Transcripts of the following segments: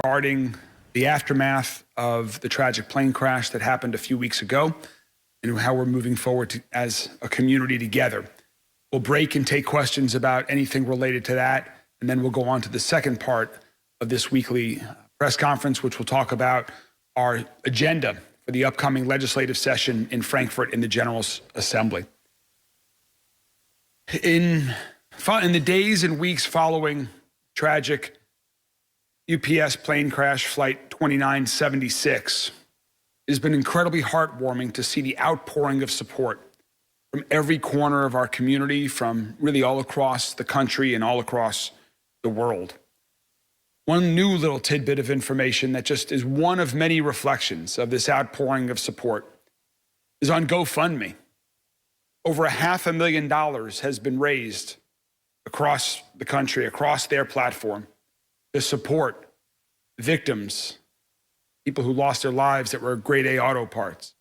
regarding the aftermath of the tragic plane crash that happened a few weeks ago and how we're moving forward as a community together. We'll break and take questions about anything related to that, and then we'll go on to the second part of this weekly press conference, which will talk about our agenda for the upcoming legislative session in Frankfurt in the General Assembly. In the days and weeks following tragic UPS plane crash flight 2976, it has been incredibly heartwarming to see the outpouring of support from every corner of our community, from really all across the country and all across the world. One new little tidbit of information that just is one of many reflections of this outpouring of support is on GoFundMe. Over $500,000 has been raised across the country, across their platform, to support victims, people who lost their lives that were grade A auto parts,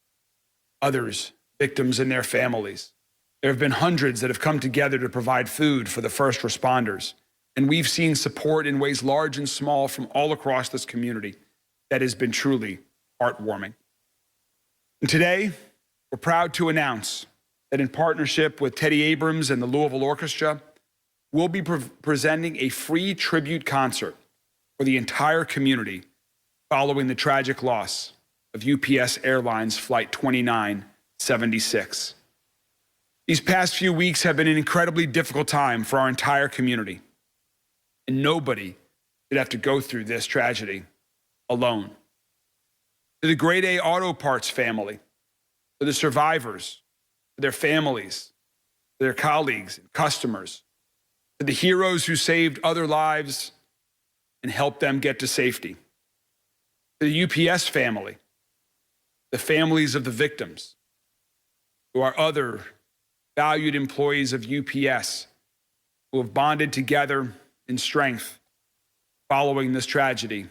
others, victims and their families. There have been hundreds that have come together to provide food for the first responders. And we've seen support in ways large and small from all across this community that has been truly heartwarming. And today, we're proud to announce that in partnership with Teddy Abrams and the Louisville Orchestra, we'll be presenting a free tribute concert for the entire community following the tragic loss of UPS Airlines Flight 2976. These past few weeks have been an incredibly difficult time for our entire community, and nobody should have to go through this tragedy alone. To the grade A auto parts family, to the survivors, to their families, to their colleagues and customers, to the heroes who saved other lives and helped them get to safety, to the UPS family, the families of the victims, who are other valued employees of UPS who have bonded together in strength following this tragedy.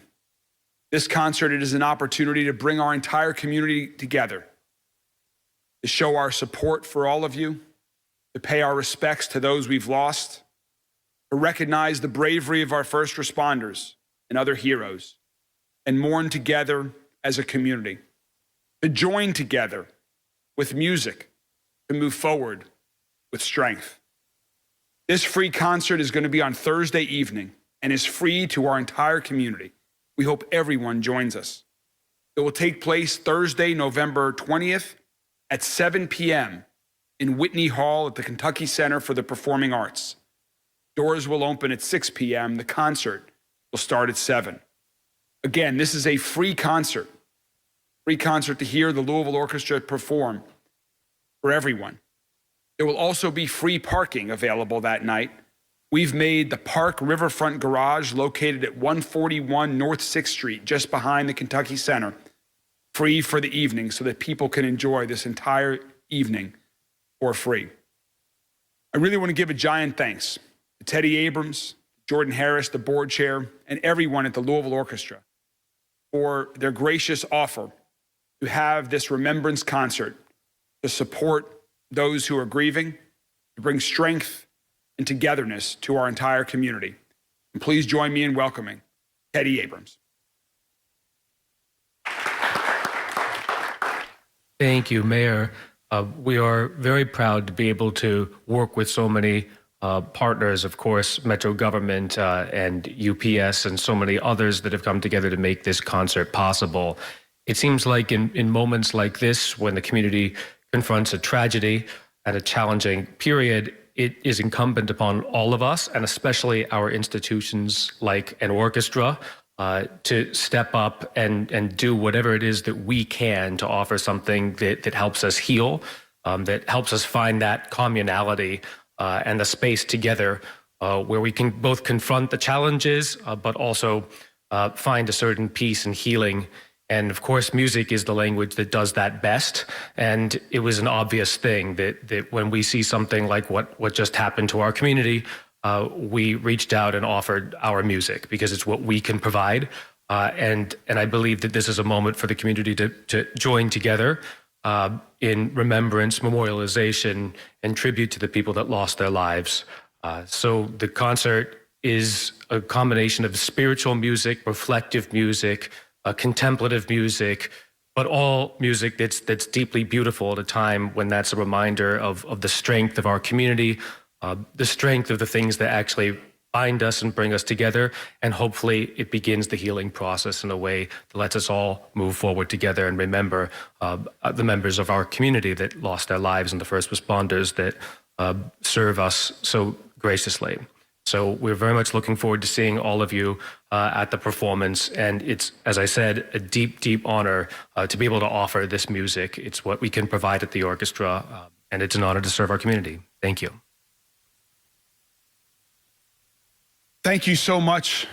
This concert, it is an opportunity to bring our entire community together, to show our support for all of you, to pay our respects to those we've lost, to recognize the bravery of our first responders and other heroes, and mourn together as a community, to join together with music, to move forward with strength. This free concert is going to be on Thursday evening and is free to our entire community. We hope everyone joins us. It will take place Thursday, November 20th at 7 p.m. in Whitney Hall at the Kentucky Center for the Performing Arts. Doors will open at 6 p.m. The concert will start at 7. Again, this is a free concert to hear the Louisville Orchestra perform for everyone. There will also be free parking available that night. We've made the Park Riverfront Garage, located at 141 North 6th Street, just behind the Kentucky Center, free for the evening so that people can enjoy this entire evening for free. I really want to give a giant thanks to Teddy Abrams, Jordan Harris, the board chair, and everyone at the Louisville Orchestra for their gracious offer to have this remembrance concert to support those who are grieving, to bring strength and togetherness to our entire community. And please join me in welcoming Teddy Abrams. Thank you, Mayor. We are very proud to be able to work with so many partners, of course, Metro government and UPS and so many others that have come together to make this concert possible. It seems like in moments like this, when the community confronts a tragedy and a challenging period, it is incumbent upon all of us, and especially our institutions like an orchestra, to step up and do whatever it is that we can to offer something that helps us heal, that helps us find that communality and the space together where we can both confront the challenges, but also find a certain peace and healing. And of course, music is the language that does that best. And it was an obvious thing that when we see something like what just happened to our community, we reached out and offered our music because it's what we can provide. And I believe that this is a moment for the community to join together in remembrance, memorialization, and tribute to the people that lost their lives. So the concert is a combination of spiritual music, reflective music, contemplative music, but all music that's deeply beautiful at a time when that's a reminder of the strength of our community, the strength of the things that actually bind us and bring us together, and hopefully it begins the healing process in a way that lets us all move forward together and remember the members of our community that lost their lives and the first responders that serve us so graciously. So we're very much looking forward to seeing all of you at the performance. And it's, as I said, a deep, deep honor to be able to offer this music. It's what we can provide at the orchestra, and it's an honor to serve our community. Thank you. Thank you so much,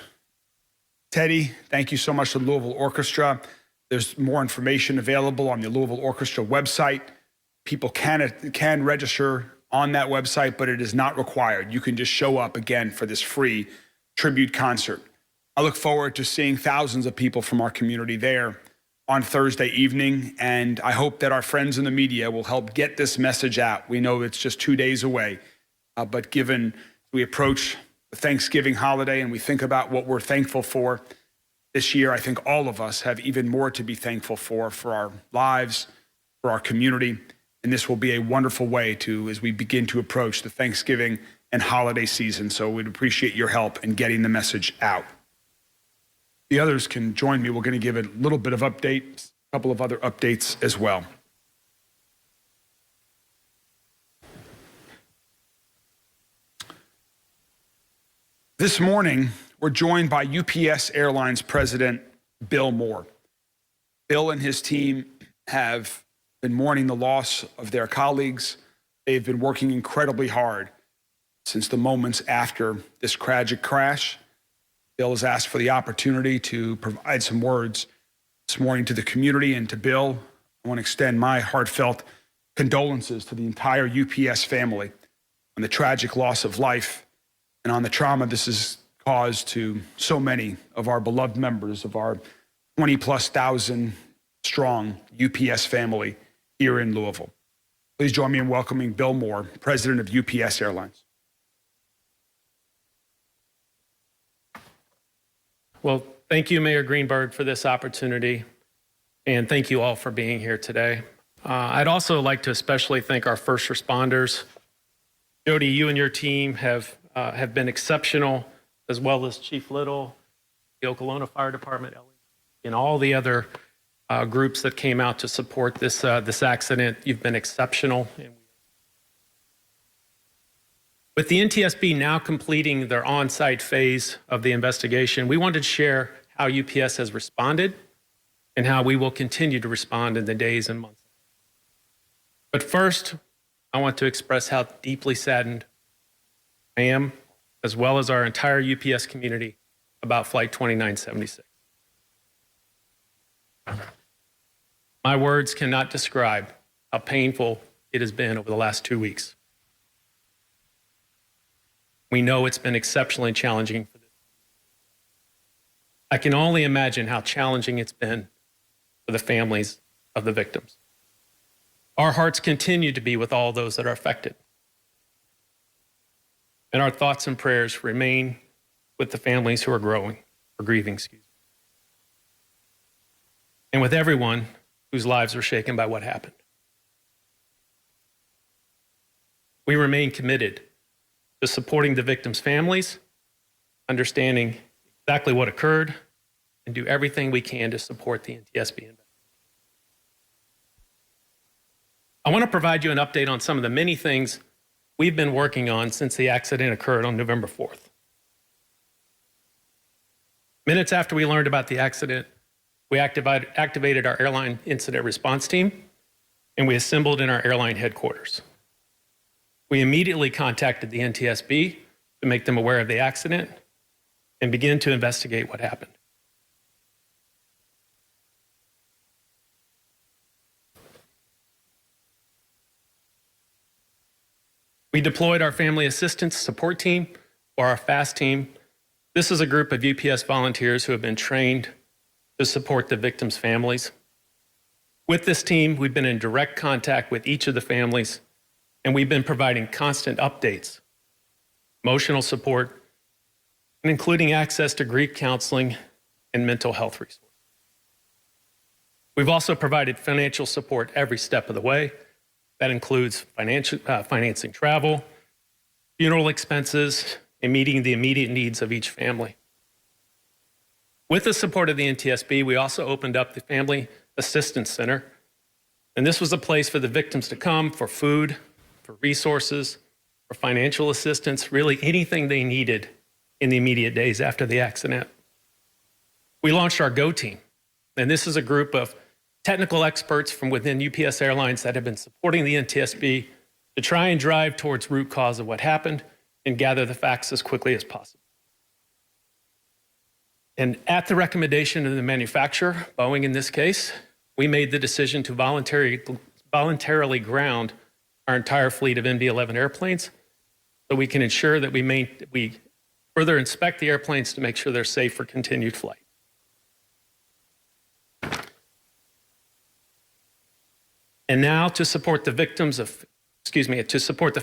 Teddy. Thank you so much to the Louisville Orchestra. There's more information available on the Louisville Orchestra website. People can register on that website, but it is not required. You can just show up again for this free tribute concert. I look forward to seeing thousands of people from our community there on Thursday evening, and I hope that our friends in the media will help get this message out. We know it's just 2 days away, but given we approach the Thanksgiving holiday and we think about what we're thankful for this year, I think all of us have even more to be thankful for our lives, for our community. And this will be a wonderful way to, as we begin to approach the Thanksgiving and holiday season. So we'd appreciate your help in getting the message out. The others can join me. We're going to give a little bit of updates, a couple of other updates as well. This morning, we're joined by UPS Airlines President Bill Moore. Bill and his team have been mourning the loss of their colleagues. They've been working incredibly hard since the moments after this tragic crash. Bill has asked for the opportunity to provide some words this morning to the community and to Bill. I want to extend my heartfelt condolences to the entire UPS family on the tragic loss of life and on the trauma this has caused to so many of our beloved members of our 20+ thousand strong UPS family here in Louisville. Please join me in welcoming Bill Moore, President of UPS Airlines. Well, thank you, Mayor Greenberg, for this opportunity, and thank you all for being here today. I'd also like to especially thank our first responders. Jody, you and your team have been exceptional, as well as Chief Little, the Okolona Fire Department, and all the other groups that came out to support this accident. You've been exceptional. With the NTSB now completing their on-site phase of the investigation, we wanted to share how UPS has responded and how we will continue to respond in the days and months. But first, I want to express how deeply saddened I am, as well as our entire UPS community, about Flight 2976. My words cannot describe how painful it has been over the last 2 weeks. We know it's been exceptionally challenging for this. I can only imagine how challenging it's been for the families of the victims. Our hearts continue to be with all those that are affected. And our thoughts and prayers remain with the families who are grieving. And with everyone whose lives were shaken by what happened. We remain committed to supporting the victims' families, understanding exactly what occurred, and do everything we can to support the NTSB. I want to provide you an update on some of the many things we've been working on since the accident occurred on November 4th. Minutes after we learned about the accident, we activated our airline incident response team, and we assembled in our airline headquarters. We immediately contacted the NTSB to make them aware of the accident and begin to investigate what happened. We deployed our family assistance support team, or our FAST team. This is a group of UPS volunteers who have been trained to support the victims' families. With this team, we've been in direct contact with each of the families, and we've been providing constant updates, emotional support, and including access to grief counseling and mental health resources. We've also provided financial support every step of the way. That includes financing travel, funeral expenses, and meeting the immediate needs of each family. With the support of the NTSB, we also opened up the Family Assistance Center, and this was a place for the victims to come for food, for resources, for financial assistance, really anything they needed in the immediate days after the accident. We launched our GO team, and this is a group of technical experts from within UPS Airlines that have been supporting the NTSB to try and drive towards root cause of what happened and gather the facts as quickly as possible. And at the recommendation of the manufacturer, Boeing in this case, we made the decision to voluntarily ground our entire fleet of MD-11 airplanes so we can ensure that we further inspect the airplanes to make sure they're safe for continued flight. And now to support the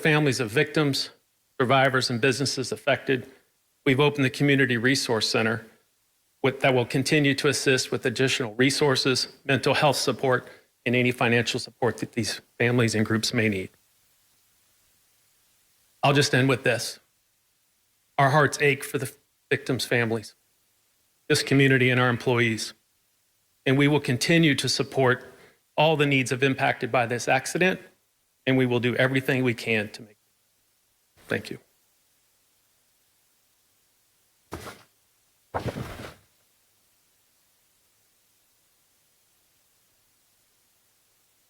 families of victims, survivors, and businesses affected, we've opened the Community Resource Center that will continue to assist with additional resources, mental health support, and any financial support that these families and groups may need. I'll just end with this. Our hearts ache for the victims' families, this community, and our employees. And we will continue to support all the needs of impacted by this accident, and we will do everything we can to make it. Thank you.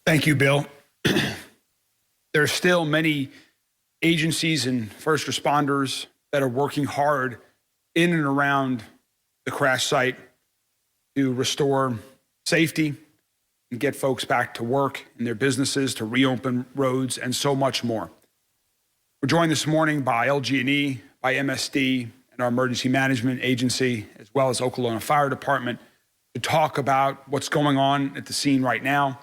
Thank you, Bill. There are still many agencies and first responders that are working hard in and around the crash site to restore safety and get folks back to work in their businesses, to reopen roads, and so much more. We're joined this morning by LG&E, by MSD, and our emergency management agency, as well as Okolona Fire Department, to talk about what's going on at the scene right now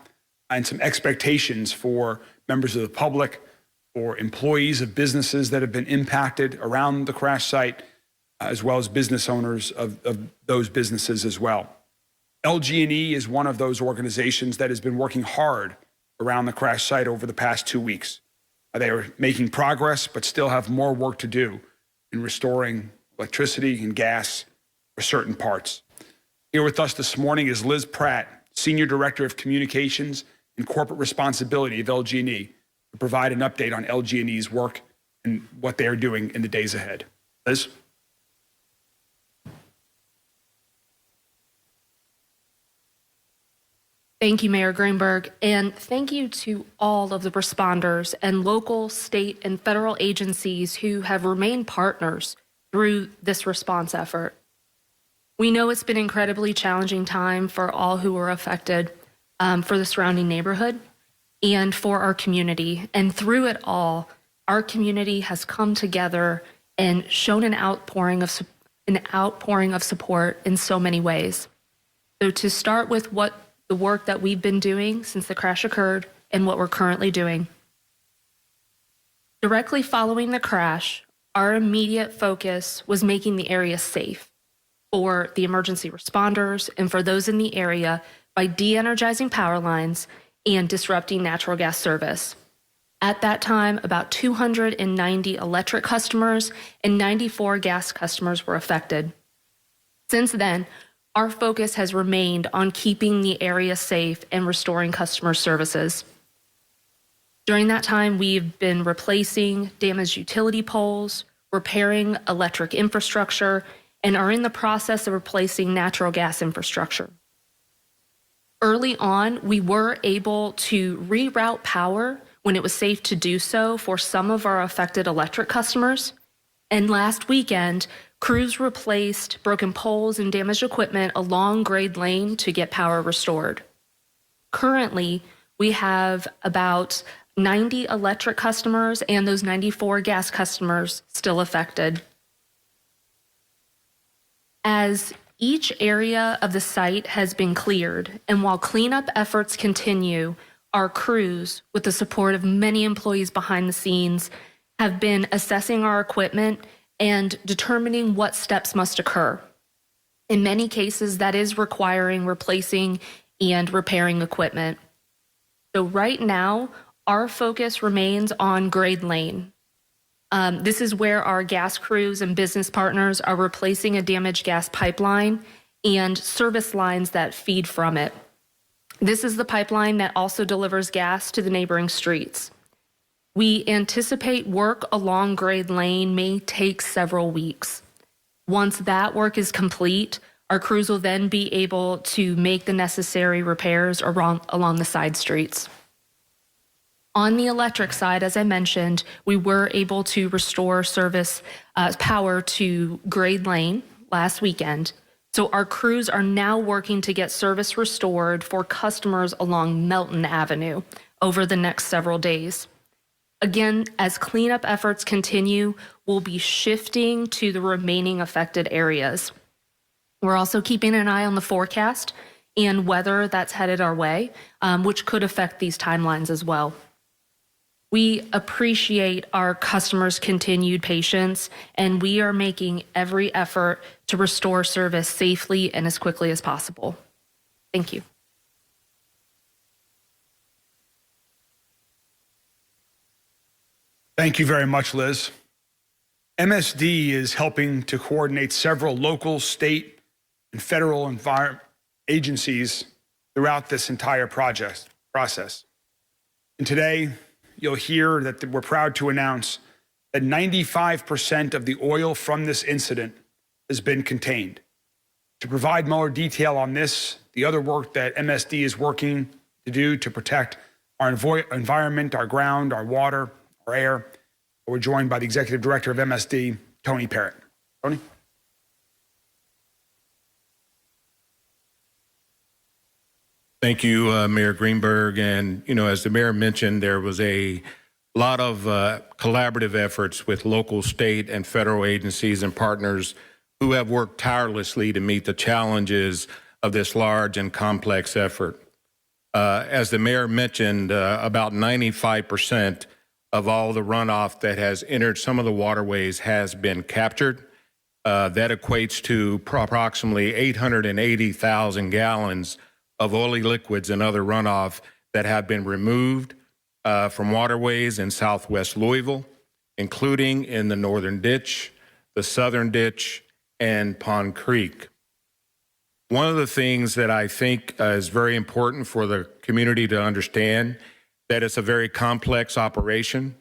and some expectations for members of the public, for employees of businesses that have been impacted around the crash site, as well as business owners of those businesses as well. LG&E is one of those organizations that has been working hard around the crash site over the past 2 weeks. They are making progress, but still have more work to do in restoring electricity and gas for certain parts. Here with us this morning is Liz Pratt, Senior Director of Communications and Corporate Responsibility of LG&E, to provide an update on LG&E's work and what they are doing in the days ahead. Liz? Thank you, Mayor Greenberg, and thank you to all of the responders and local, state, and federal agencies who have remained partners through this response effort. We know it's been an incredibly challenging time for all who were affected, for the surrounding neighborhood, and for our community. And through it all, our community has come together and shown an outpouring of support in so many ways. So to start with the work that we've been doing since the crash occurred and what we're currently doing. Directly following the crash, our immediate focus was making the area safe for the emergency responders and for those in the area by de-energizing power lines and disrupting natural gas service. At that time, about 290 electric customers and 94 gas customers were affected. Since then, our focus has remained on keeping the area safe and restoring customer services. During that time, we've been replacing damaged utility poles, repairing electric infrastructure, and are in the process of replacing natural gas infrastructure. Early on, we were able to reroute power when it was safe to do so for some of our affected electric customers. And last weekend, crews replaced broken poles and damaged equipment along Grade Lane to get power restored. Currently, we have about 90 electric customers and those 94 gas customers still affected. As each area of the site has been cleared, and while cleanup efforts continue, our crews, with the support of many employees behind the scenes, have been assessing our equipment and determining what steps must occur. In many cases, that is requiring replacing and repairing equipment. So right now, our focus remains on Grade Lane. This is where our gas crews and business partners are replacing a damaged gas pipeline and service lines that feed from it. This is the pipeline that also delivers gas to the neighboring streets. We anticipate work along Grade Lane may take several weeks. Once that work is complete, our crews will then be able to make the necessary repairs along the side streets. On the electric side, as I mentioned, we were able to restore service power to Grade Lane last weekend. So our crews are now working to get service restored for customers along Melton Avenue over the next several days. Again, as cleanup efforts continue, we'll be shifting to the remaining affected areas. We're also keeping an eye on the forecast and weather that's headed our way, which could affect these timelines as well. We appreciate our customers' continued patience, and we are making every effort to restore service safely and as quickly as possible. Thank you. Thank you very much, Liz. MSD is helping to coordinate several local, state, and federal agencies throughout this entire process. And today, you'll hear that we're proud to announce that 95% of the oil from this incident has been contained. To provide more detail on this, the other work that MSD is working to do to protect our environment, our ground, our water, our air, we're joined by the Executive Director of MSD, Tony Parrott. Tony? Thank you, Mayor Greenberg. And, as the mayor mentioned, there was a lot of collaborative efforts with local, state, and federal agencies and partners who have worked tirelessly to meet the challenges of this large and complex effort. As the mayor mentioned, about 95% of all the runoff that has entered some of the waterways has been captured. That equates to approximately 880,000 gallons of oily liquids and other runoff that have been removed from waterways in southwest Louisville, including in the Northern Ditch, the Southern Ditch, and Pond Creek. One of the things that I think is very important for the community to understand that it's a very complex operation.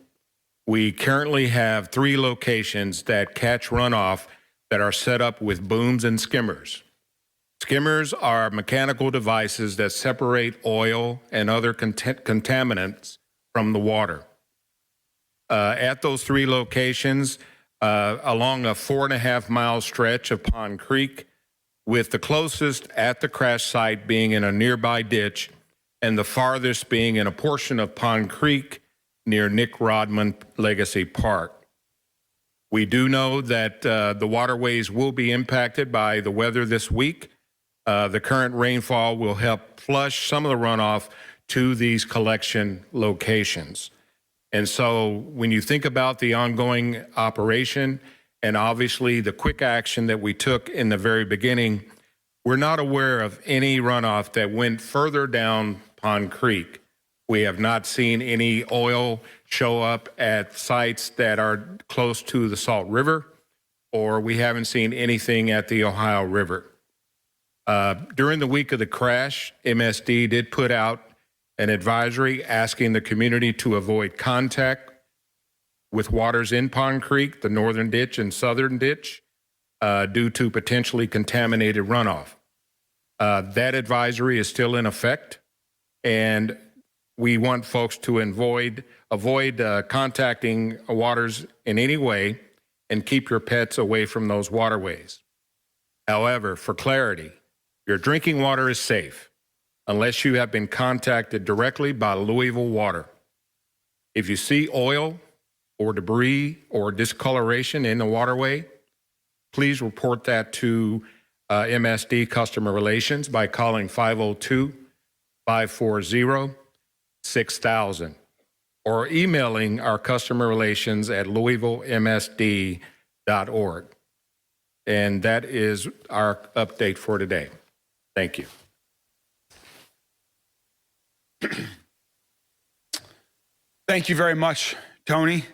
We currently have 3 locations that catch runoff that are set up with booms and skimmers. Skimmers are mechanical devices that separate oil and other contaminants from the water. At those 3 locations, along a 4.5-mile stretch of Pond Creek, with the closest at the crash site being in a nearby ditch and the farthest being in a portion of Pond Creek near Nick Rodman Legacy Park. We do know that the waterways will be impacted by the weather this week. The current rainfall will help flush some of the runoff to these collection locations. And so when you think about the ongoing operation and obviously the quick action that we took in the very beginning, we're not aware of any runoff that went further down Pond Creek. We have not seen any oil show up at sites that are close to the Salt River, or we haven't seen anything at the Ohio River. During the week of the crash, MSD did put out an advisory asking the community to avoid contact with waters in Pond Creek, the Northern Ditch and Southern Ditch, due to potentially contaminated runoff. That advisory is still in effect, and we want folks to avoid contacting waters in any way and keep your pets away from those waterways. However, for clarity, your drinking water is safe unless you have been contacted directly by Louisville Water. If you see oil or debris or discoloration in the waterway, please report that to MSD Customer Relations by calling 502-540-6000 or emailing our customer relations at louisvillemsd.gov. And that is our update for today. Thank you. Thank you very much, Tony.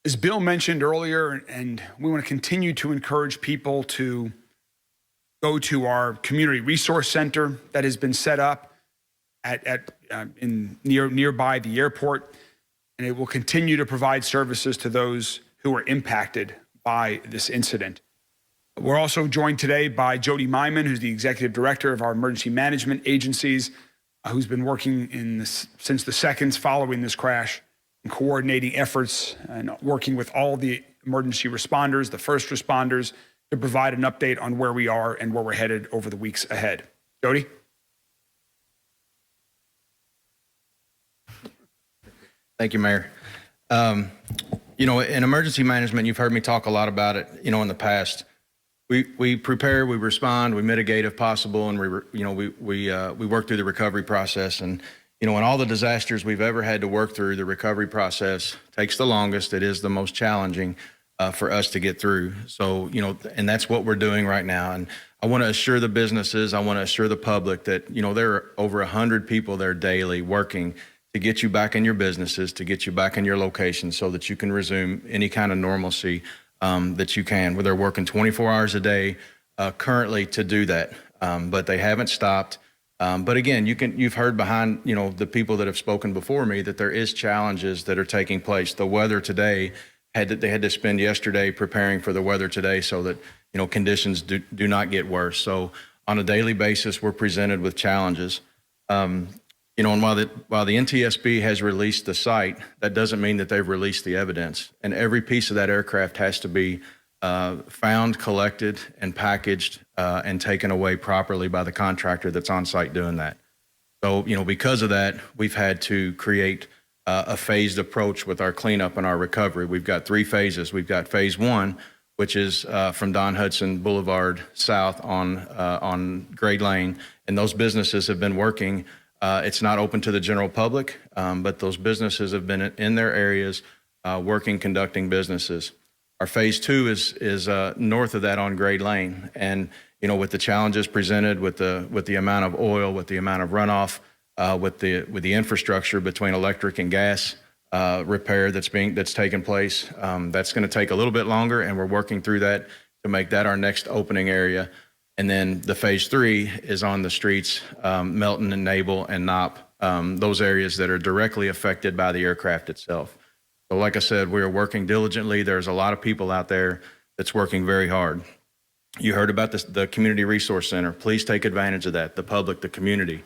As Bill mentioned earlier, and we want to continue to encourage people to go to our community resource center that has been set up nearby the airport, and it will continue to provide services to those who are impacted by this incident. We're also joined today by Jody Myman, who's the executive director of our emergency management agencies, who's been working since the seconds following this crash and coordinating efforts and working with all the emergency responders, the first responders, to provide an update on where we are and where we're headed over the weeks ahead. Jody? Thank you, Mayor. In emergency management, you've heard me talk a lot about it, in the past. We prepare, we respond, we mitigate if possible, and we work through the recovery process. And in all the disasters we've ever had to work through, the recovery process takes the longest. It is the most challenging for us to get through. So, and that's what we're doing right now. And I want to assure the businesses, I want to assure the public that, there are over 100 people there daily working to get you back in your businesses, to get you back in your locations so that you can resume any kind of normalcy that you can. Where they're working 24 hours a day currently to do that, but they haven't stopped. But again, you've heard behind the people that have spoken before me that there is challenges that are taking place. The weather today they had to spend yesterday preparing for the weather today so that conditions do not get worse. So on a daily basis, we're presented with challenges. And while the NTSB has released the site, that doesn't mean that they've released the evidence. And every piece of that aircraft has to be found, collected, and packaged and taken away properly by the contractor that's on site doing that. So, because of that, we've had to create a phased approach with our cleanup and our recovery. We've got 3 phases. We've got phase 1, which is from Don Hudson Boulevard south on Grade Lane, and those businesses have been working. It's not open to the general public, but those businesses have been in their areas working, conducting businesses. Our phase 2 is north of that on Grade Lane, and with the challenges presented with the amount of oil, with the amount of runoff, with the infrastructure between electric and gas repair that's taking place, that's going to take a little bit longer, and we're working through that to make that our next opening area. And then the phase 3 is on the streets, Melton and Nable and Knopp, those areas that are directly affected by the aircraft itself. So like I said, we are working diligently. There's a lot of people out there that's working very hard. You heard about the Community Resource Center. Please take advantage of that, the public, the community.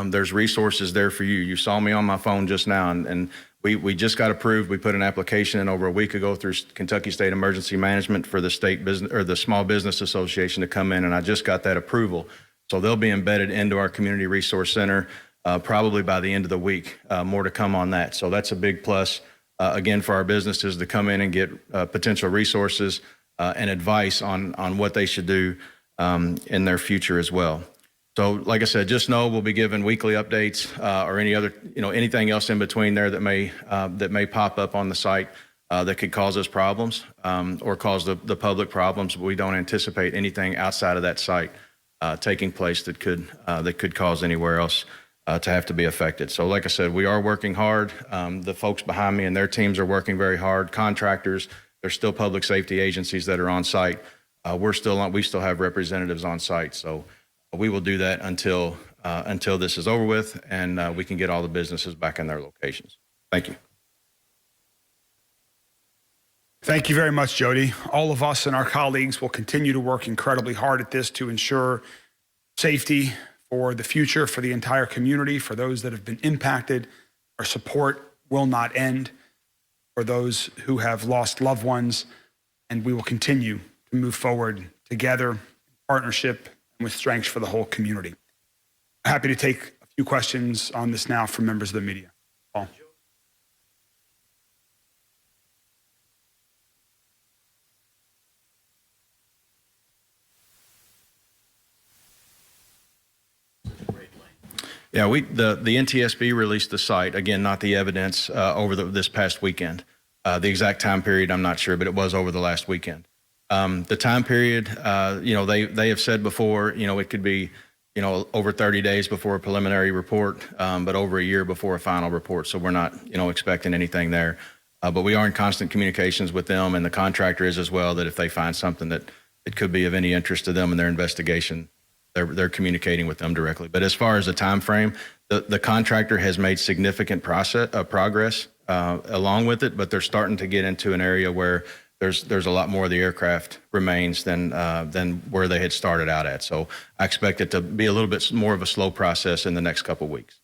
There's resources there for you. You saw me on my phone just now, and we just got approved. We put an application in over a week ago through Kentucky State Emergency Management for the state business or the Small Business Association to come in, and I just got that approval. So they'll be embedded into our Community Resource Center probably by the end of the week. More to come on that. So that's a big plus, again, for our businesses to come in and get potential resources and advice on what they should do in their future as well. So like I said, just know we'll be giving weekly updates or any other, anything else in between there that may pop up on the site that could cause us problems or cause the public problems. But we don't anticipate anything outside of that site taking place that could cause anywhere else to have to be affected. So like I said, we are working hard. The folks behind me and their teams are working very hard. Contractors, there's still public safety agencies that are on site. We still have representatives on site. So we will do that until this is over with and we can get all the businesses back in their locations. Thank you. Thank you very much, Jody. All of us and our colleagues will continue to work incredibly hard at this to ensure safety for the future, for the entire community, for those that have been impacted. Our support will not end for those who have lost loved ones, and we will continue to move forward together in partnership and with strength for the whole community. I'm happy to take a few questions on this now from members of the media. Paul. Yeah, the NTSB released the site, again, not the evidence, over this past weekend. The exact time period, I'm not sure, but it was over the last weekend. The time period, they have said before, it could be, over 30 days before a preliminary report, but over a year before a final report. So we're not, expecting anything there. But we are in constant communications with them, and the contractor is as well, that if they find something that it could be of any interest to them in their investigation, they're communicating with them directly. But as far as the time frame, the contractor has made significant progress along with it, but they're starting to get into an area where there's a lot more of the aircraft remains than where they had started out at. So I expect it to be a little bit more of a slow process in the next couple of weeks.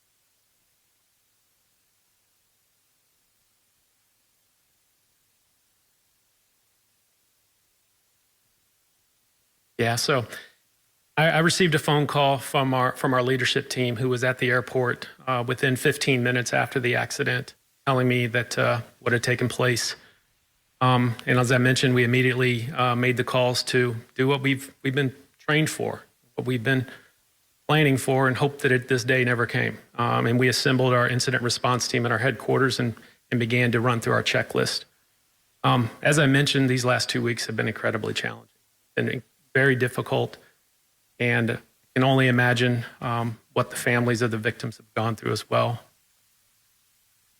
Yeah, so I received a phone call from our leadership team who was at the airport within 15 minutes after the accident, telling me that what had taken place. And as I mentioned, we immediately made the calls to do what we've been trained for, what we've been planning for, and hoped that this day never came. And we assembled our incident response team at our headquarters and began to run through our checklist. As I mentioned, these last 2 weeks have been incredibly challenging and very difficult. And I can only imagine what the families of the victims have gone through as well.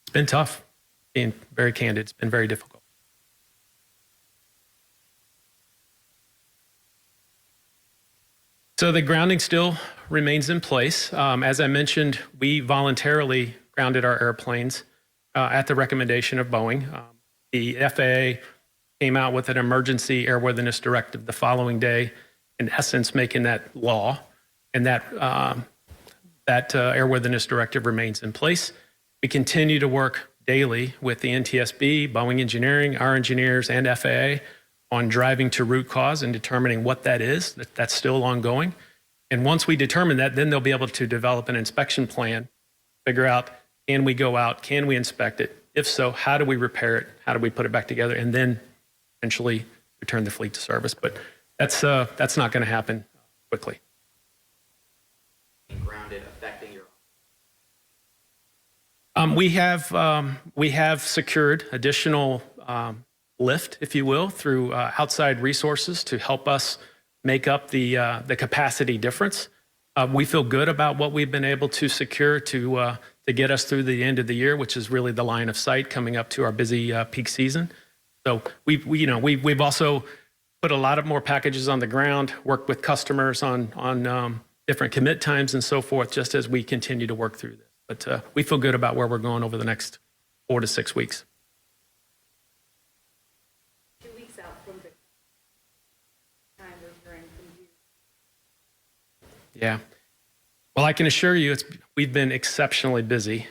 It's been tough, being very candid. It's been very difficult. So the grounding still remains in place. As I mentioned, we voluntarily grounded our airplanes at the recommendation of Boeing. The FAA came out with an emergency airworthiness directive the following day, in essence making that law, and that airworthiness directive remains in place. We continue to work daily with the NTSB, Boeing Engineering, our engineers, and FAA on driving to root cause and determining what that is. That's still ongoing. And once we determine that, then they'll be able to develop an inspection plan, figure out, can we go out, can we inspect it? If so, how do we repair it? How do we put it back together? And then eventually return the fleet to service. But that's not going to happen quickly. Grounded affecting your. We have secured additional lift, if you will, through outside resources to help us make up the capacity difference. We feel good about what we've been able to secure to get us through the end of the year, which is really the line of sight coming up to our busy peak season. So we've also put a lot of more packages on the ground, worked with customers on different commit times and so forth, just as we continue to work through this. But we feel good about where we're going over the next 4 to 6 weeks. 2 weeks out from the time referring from you. Yeah. Well, I can assure you, we've been exceptionally busy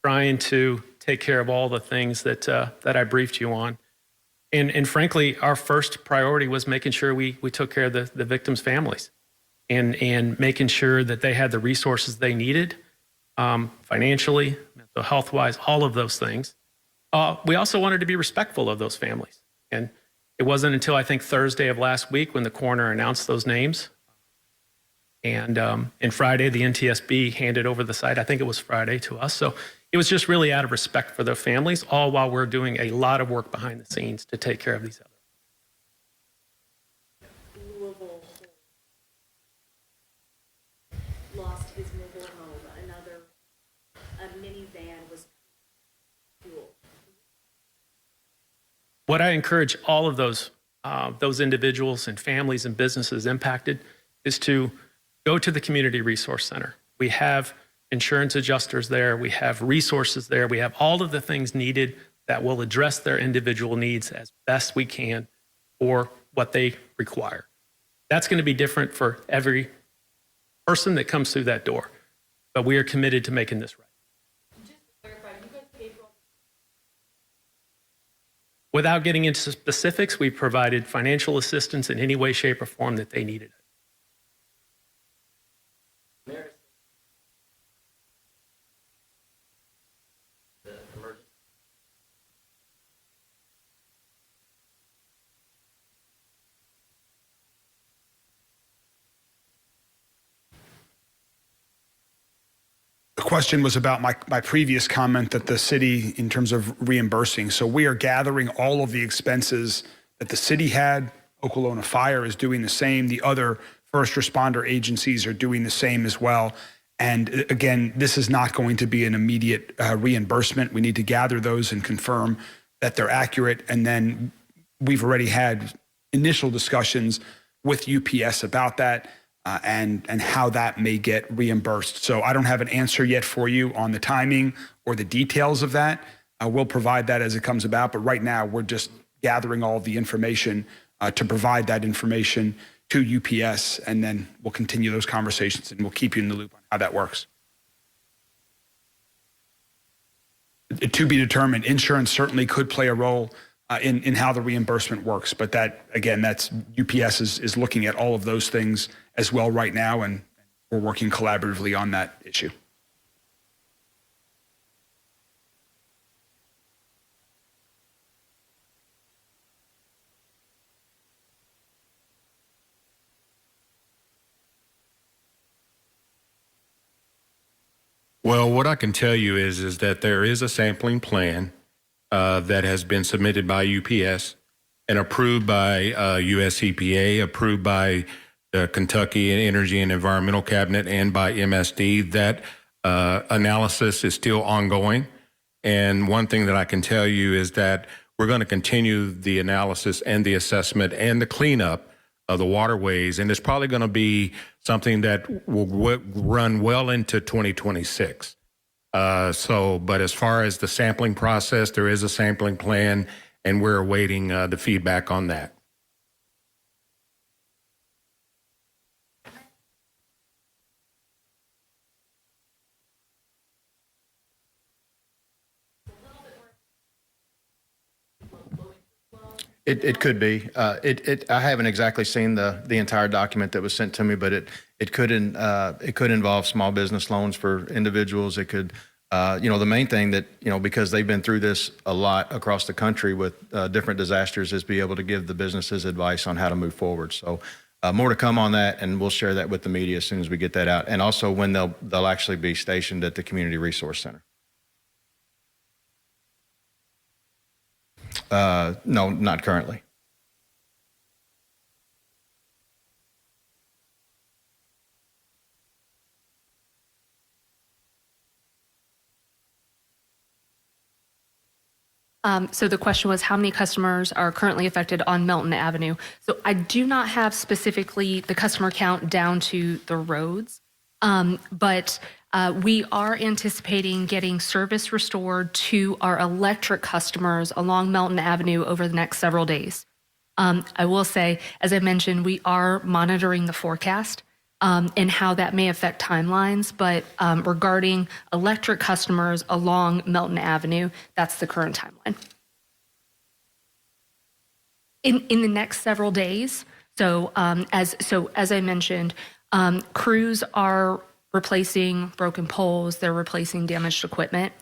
trying to take care of all the things that I briefed you on. And frankly, our first priority was making sure we took care of the victims' families and making sure that they had the resources they needed, financially, mental health-wise, all of those things. We also wanted to be respectful of those families. And it wasn't until I think Thursday of last week when the coroner announced those names. And Friday, the NTSB handed over the site. I think it was Friday to us. So it was just really out of respect for their families, all while we're doing a lot of work behind the scenes to take care of these others. Louisville lost his mobile home. A minivan was fueled. What I encourage all of those individuals and families and businesses impacted is to go to the Community Resource Center. We have insurance adjusters there. We have resources there. We have all of the things needed that will address their individual needs as best we can for what they require. That's going to be different for every person that comes through that door, but we are committed to making this right. Just to clarify, you guys paid for all Without getting into specifics, we provided financial assistance in any way, shape, or form that they needed. question was about my previous comment that the city, in terms of reimbursing. So we are gathering all of the expenses that the city had. Okolona Fire is doing the same. The other first responder agencies are doing the same as well. And again, this is not going to be an immediate reimbursement. We need to gather those and confirm that they're accurate. And then we've already had initial discussions with UPS about that. And how that may get reimbursed. So I don't have an answer yet for you on the timing or the details of that. We'll provide that as it comes about. But right now, we're just gathering all of the information to provide that information to UPS. And then we'll continue those conversations and we'll keep you in the loop on how that works. To be determined, insurance certainly could play a role in how the reimbursement works. But that, again, that's UPS is looking at all of those things as well right now, and we're working collaboratively on that issue. Well, what I can tell you is that there is a sampling plan that has been submitted by UPS and approved by US EPA, approved by the Kentucky Energy and Environmental Cabinet, and by MSD. That analysis is still ongoing. And one thing that I can tell you is that we're going to continue the analysis and the assessment and the cleanup of the waterways. And it's probably going to be something that will run well into 2026. But as far as the sampling process, there is a sampling plan, and we're awaiting the feedback on that. It could be. I haven't exactly seen the entire document that was sent to me, but it could involve small business loans for individuals. It could, the main thing that, because they've been through this a lot across the country with different disasters, is be able to give the businesses advice on how to move forward. So more to come on that, and we'll share that with the media as soon as we get that out, and also when they'll actually be stationed at the Community Resource Center. No, not currently. So the question was, how many customers are currently affected on Melton Avenue? So I do not have specifically the customer count down to the roads, but we are anticipating getting service restored to our electric customers along Melton Avenue over the next several days. I will say, as I mentioned, we are monitoring the forecast and how that may affect timelines, but regarding electric customers along Melton Avenue, that's the current timeline. In the next several days, as I mentioned, crews are replacing broken poles, they're replacing damaged equipment.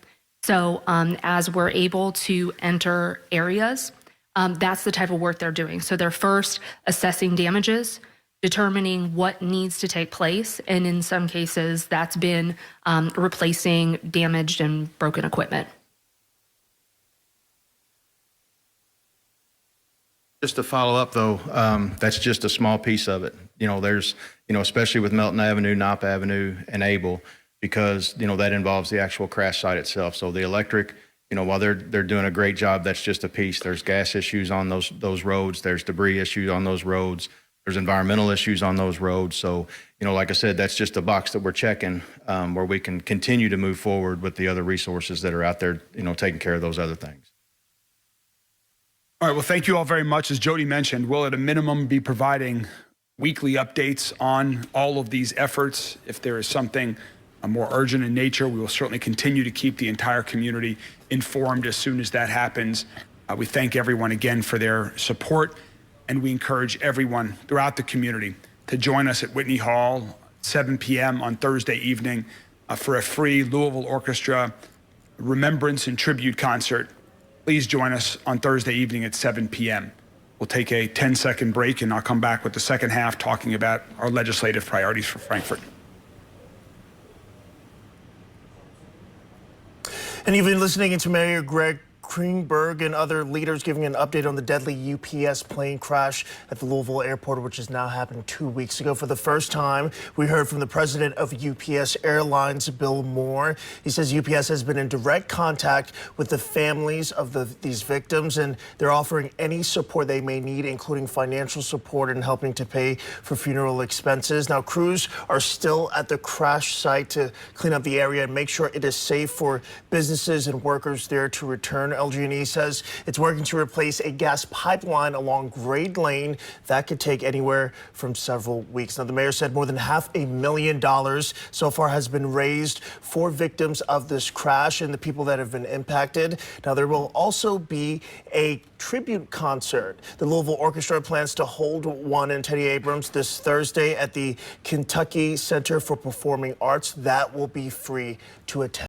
So as we're able to enter areas, that's the type of work they're doing. So they're first assessing damages, determining what needs to take place, and in some cases, that's been replacing damaged and broken equipment. Just to follow up, though, that's just a small piece of it. There's, especially with Melton Avenue, Knopp Avenue, and Able, because, that involves the actual crash site itself. So the electric, while they're doing a great job, that's just a piece. There's gas issues on those roads. There's debris issues on those roads. There's environmental issues on those roads. So, like I said, that's just a box that we're checking where we can continue to move forward with the other resources that are out there, taking care of those other things. All right, well, thank you all very much. As Jody mentioned, we'll at a minimum be providing weekly updates on all of these efforts. If there is something more urgent in nature, we will certainly continue to keep the entire community informed as soon as that happens. We thank everyone again for their support, and we encourage everyone throughout the community to join us at Whitney Hall, 7 p.m. on Thursday evening for a free Louisville Orchestra remembrance and tribute concert. Please join us on Thursday evening at 7 p.m. We'll take a 10-second break, and I'll come back with the second half talking about our legislative priorities for Frankfort. And you've been listening to Mayor Greg Greenberg and other leaders giving an update on the deadly UPS plane crash at the Louisville airport, which has now happened 2 weeks ago. For the first time, we heard from the president of UPS Airlines, Bill Moore. He says UPS has been in direct contact with the families of these victims, and they're offering any support they may need, including financial support and helping to pay for funeral expenses. Now, crews are still at the crash site to clean up the area and make sure it is safe for businesses and workers there to return. LG&E says it's working to replace a gas pipeline along Grade Lane. That could take anywhere from several weeks. Now, the mayor said more than $500,000 so far has been raised for victims of this crash and the people that have been impacted. Now, there will also be a tribute concert. The Louisville Orchestra plans to hold one in Teddy Abrams this Thursday at the Kentucky Center for Performing Arts. That will be free to attend.